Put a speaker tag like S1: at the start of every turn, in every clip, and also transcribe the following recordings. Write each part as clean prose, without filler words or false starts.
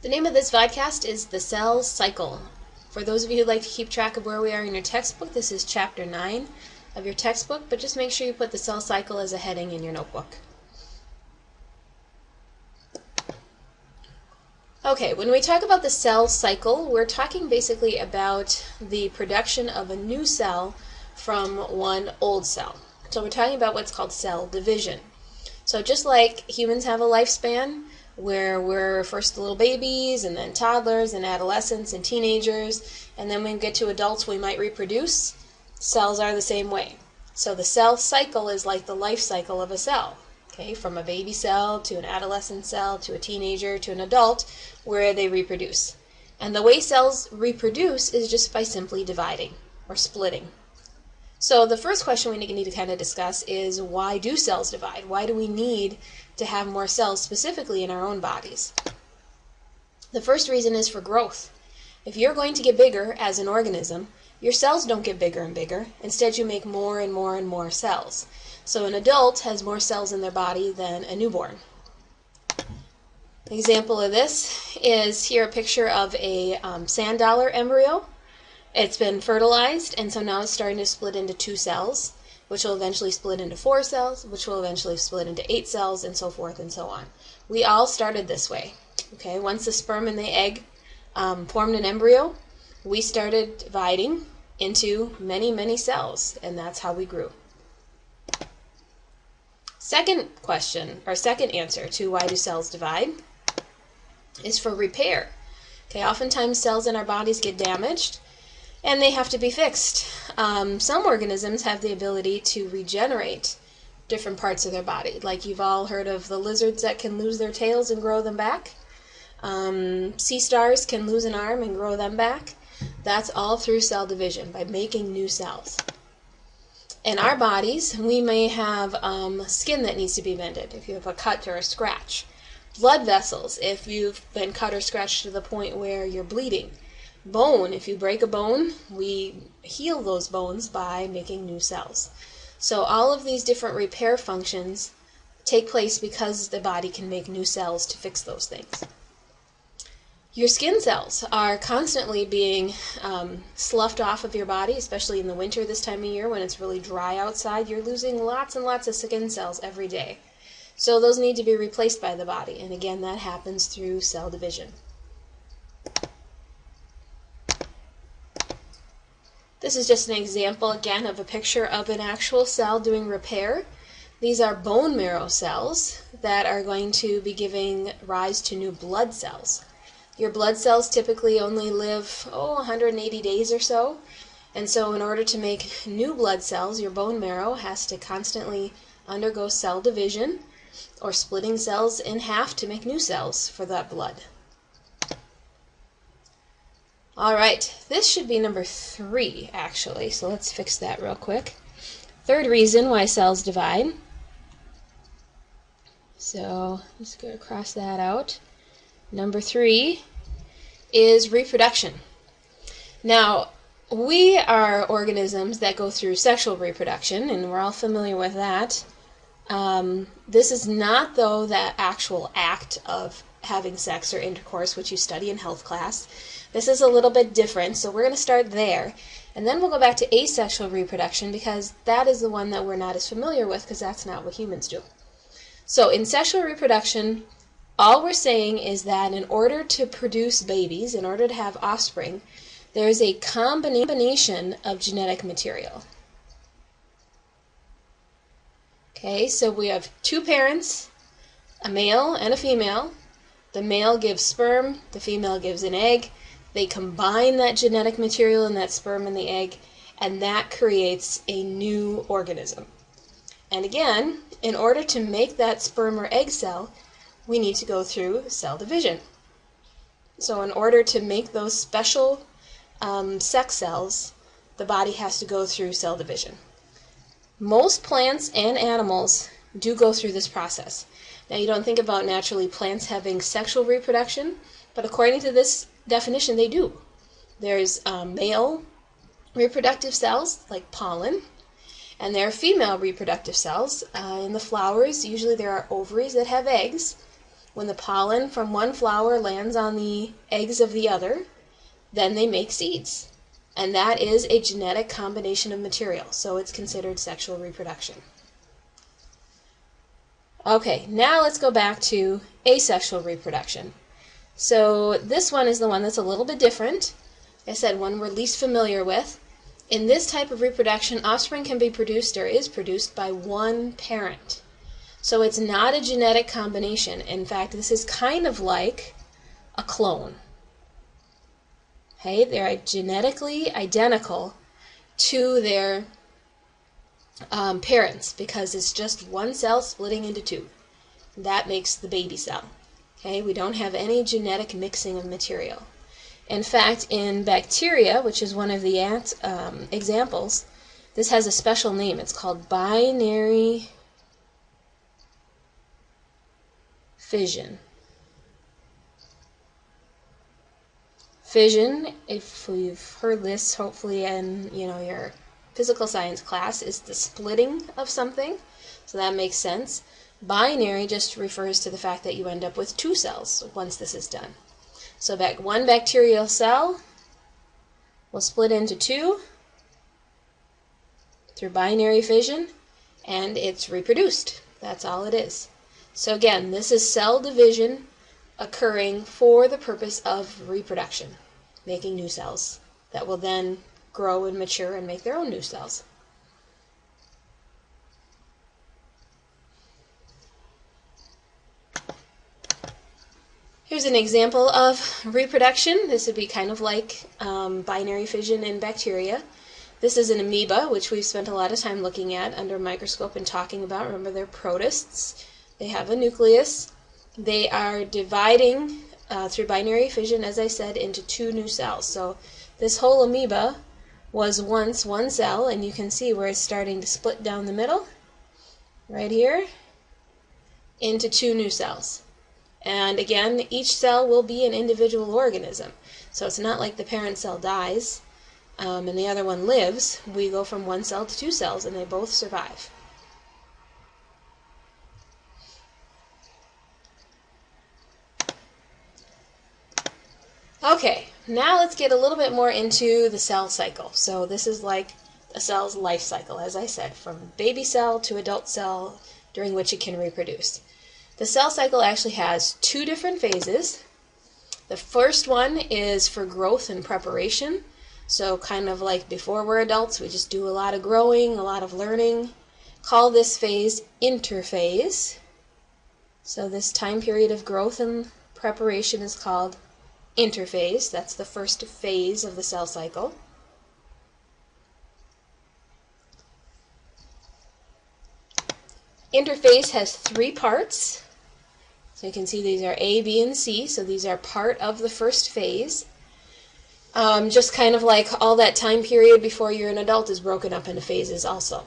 S1: The name of this vodcast is The Cell Cycle. For those of you who'd like to keep track of where we are in your textbook, this is Chapter 9 of your textbook, but just make sure you put the cell cycle as a heading in your notebook. Okay, when we talk about the cell cycle, we're talking basically about the production of a new cell from one old cell. So we're talking about what's called cell division. So just like humans have a lifespan, where we're first little babies and then toddlers and adolescents and teenagers, and then when we get to adults we might reproduce, cells are the same way. So the cell cycle is like the life cycle of a cell, okay, from a baby cell to an adolescent cell to a teenager to an adult, where they reproduce. And the way cells reproduce is just by simply dividing or splitting. So the first question we need to kind of discuss is, why do cells divide? Why do we need to have more cells specifically in our own bodies? The first reason is for growth. If you're going to get bigger as an organism, your cells don't get bigger and bigger. Instead, you make more and more and more cells. So an adult has more cells in their body than a newborn. An example of this is here a picture of a sand dollar embryo. It's been fertilized, and so now it's starting to split into 2 cells, which will eventually split into 4 cells, which will eventually split into 8 cells, and so forth and so on. We all started this way. Okay, once the sperm and the egg formed an embryo, we started dividing into many, many cells, and that's how we grew. Second question, or second answer to why do cells divide, is for repair. Okay, oftentimes cells in our bodies get damaged, and they have to be fixed. Some organisms have the ability to regenerate different parts of their body. Like you've all heard of the lizards that can lose their tails and grow them back. Sea stars can lose an arm and grow them back. That's all through cell division, by making new cells. In our bodies, we may have skin that needs to be mended if you have a cut or a scratch. Blood vessels, if you've been cut or scratched to the point where you're bleeding. Bone, if you break a bone, we heal those bones by making new cells. So all of these different repair functions take place because the body can make new cells to fix those things. Your skin cells are constantly being sloughed off of your body, especially in the winter this time of year when it's really dry outside. You're losing lots and lots of skin cells every day. So those need to be replaced by the body, and again that happens through cell division. This is just an example, again, of a picture of an actual cell doing repair. These are bone marrow cells that are going to be giving rise to new blood cells. Your blood cells typically only live, 180 days or so. And so in order to make new blood cells, your bone marrow has to constantly undergo cell division, or splitting cells in half to make new cells for that blood. Alright, this should be number 3 actually, so let's fix that real quick. Third reason why cells divide. So let's go cross that out. Number 3 is reproduction. Now, we are organisms that go through sexual reproduction, and we're all familiar with that. This is not, though, the actual act of having sex or intercourse, which you study in health class. This is a little bit different, so we're going to start there. And then we'll go back to asexual reproduction, because that is the one that we're not as familiar with, because that's not what humans do. So in sexual reproduction, all we're saying is that in order to produce babies, in order to have offspring, there is a combination of genetic material. Okay, so we have 2 parents, a male and a female. The male gives sperm, the female gives an egg. They combine that genetic material in that sperm and the egg, and that creates a new organism. And again, in order to make that sperm or egg cell, we need to go through cell division. So in order to make those special sex cells, the body has to go through cell division. Most plants and animals do go through this process. Now, you don't think about naturally plants having sexual reproduction, but according to this definition, they do. There's male reproductive cells, like pollen, and there are female reproductive cells. In the flowers, usually there are ovaries that have eggs, When the pollen from one flower lands on the eggs of the other, then they make seeds. And that is a genetic combination of material, so it's considered sexual reproduction. Okay, now let's go back to asexual reproduction. So this one is the one that's a little bit different. Like I said, one we're least familiar with. In this type of reproduction, offspring can be produced or is produced by one parent. So it's not a genetic combination. In fact, this is kind of like a clone. Okay, they're genetically identical to their parents because it's just one cell splitting into two. That makes the baby cell. Okay, we don't have any genetic mixing of material. In fact, in bacteria, which is one of the examples, this has a special name. It's called binary fission. Fission, if you've heard this, hopefully in your physical science class, is the splitting of something. So that makes sense. Binary just refers to the fact that you end up with two cells once this is done. So one bacterial cell will split into two through binary fission, and it's reproduced. That's all it is. So again, this is cell division occurring for the purpose of reproduction, making new cells that will then grow and mature and make their own new cells. Here's an example of reproduction. This would be kind of like binary fission in bacteria. This is an amoeba, which we've spent a lot of time looking at under a microscope and talking about. Remember, they're protists. They have a nucleus. They are dividing through binary fission, as I said, into two new cells. So this whole amoeba was once one cell, and you can see where it's starting to split down the middle, right here, into two new cells. And again, each cell will be an individual organism. So it's not like the parent cell dies and the other one lives. We go from one cell to two cells, and they both survive. Okay, now let's get a little bit more into the cell cycle. So this is like a cell's life cycle, as I said, from baby cell to adult cell, during which it can reproduce. The cell cycle actually has two different phases. The first one is for growth and preparation. So kind of like before we're adults, we just do a lot of growing, a lot of learning. Call this phase interphase. So this time period of growth and preparation is called interphase. That's the first phase of the cell cycle. Interphase has three parts. So you can see these are A, B, and C, so these are part of the first phase. Just kind of like all that time period before you're an adult is broken up into phases also.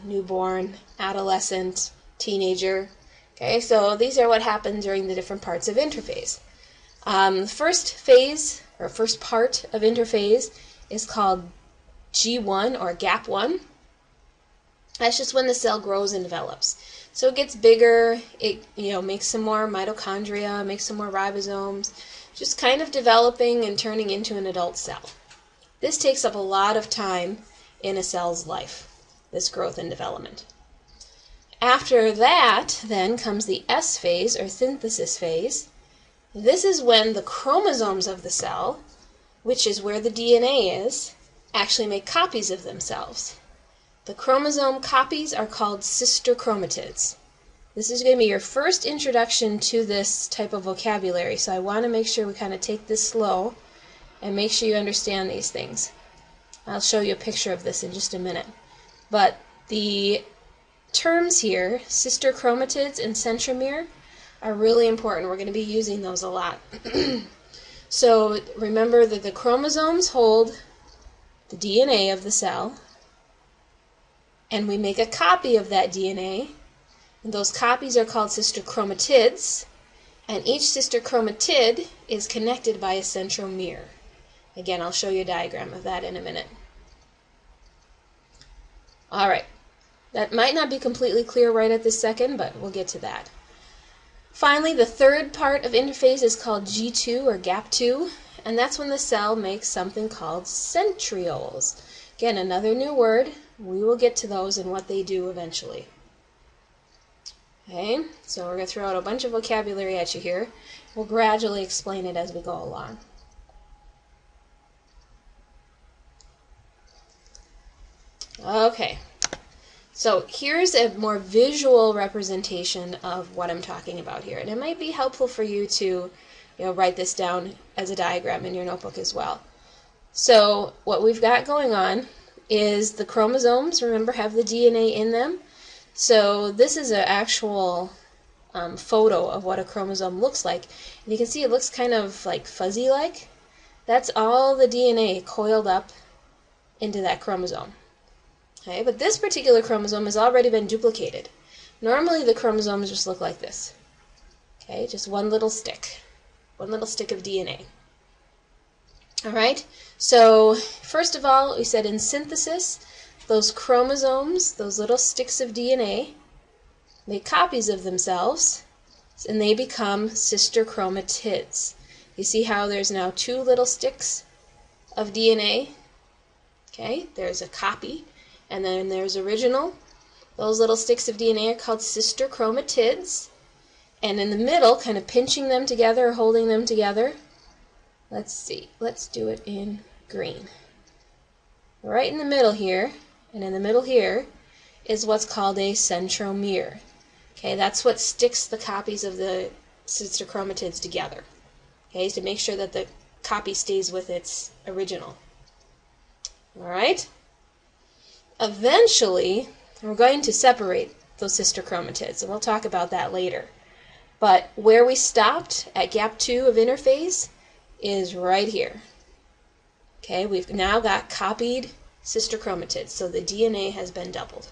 S1: Newborn, adolescent, teenager. Okay, so these are what happens during the different parts of interphase. The first phase, or first part of interphase, is called G1, or gap 1. That's just when the cell grows and develops. So it gets bigger, it makes some more mitochondria, makes some more ribosomes, just kind of developing and turning into an adult cell. This takes up a lot of time in a cell's life, this growth and development. After that, then, comes the S phase, or synthesis phase. This is when the chromosomes of the cell, which is where the DNA is, actually make copies of themselves. The chromosome copies are called sister chromatids. This is going to be your first introduction to this type of vocabulary, so I want to make sure we kind of take this slow and make sure you understand these things. I'll show you a picture of this in just a minute. But the terms here, sister chromatids and centromere, are really important. We're going to be using those a lot. So remember that the chromosomes hold the DNA of the cell, and we make a copy of that DNA, and those copies are called sister chromatids, and each sister chromatid is connected by a centromere. Again, I'll show you a diagram of that in a minute. Alright, that might not be completely clear right at this second, but we'll get to that. Finally, the third part of interphase is called G2 or gap 2, and that's when the cell makes something called centrioles. Again, another new word. We will get to those and what they do eventually. Okay, so we're going to throw out a bunch of vocabulary at you here. We'll gradually explain it as we go along. Okay, so here's a more visual representation of what I'm talking about here, and it might be helpful for you to write this down as a diagram in your notebook as well. So what we've got going on is the chromosomes, remember, have the DNA in them. So this is an actual photo of what a chromosome looks like. And you can see it looks kind of like fuzzy-like. That's all the DNA coiled up into that chromosome. Okay, but this particular chromosome has already been duplicated. Normally the chromosomes just look like this. Okay, just one little stick of DNA. Alright, so first of all, we said in synthesis, those chromosomes, those little sticks of DNA, make copies of themselves, and they become sister chromatids. You see how there's now two little sticks of DNA? Okay, there's a copy, and then there's original. Those little sticks of DNA are called sister chromatids. And in the middle, kind of pinching them together or holding them together, let's see, let's do it in green. Right in the middle here, and in the middle here, is what's called a centromere. Okay, that's what sticks the copies of the sister chromatids together. Okay, to make sure that the copy stays with its original. Alright? Eventually, we're going to separate those sister chromatids, and we'll talk about that later. But where we stopped at gap 2 of interphase is right here. Okay, we've now got copied sister chromatids, so the DNA has been doubled.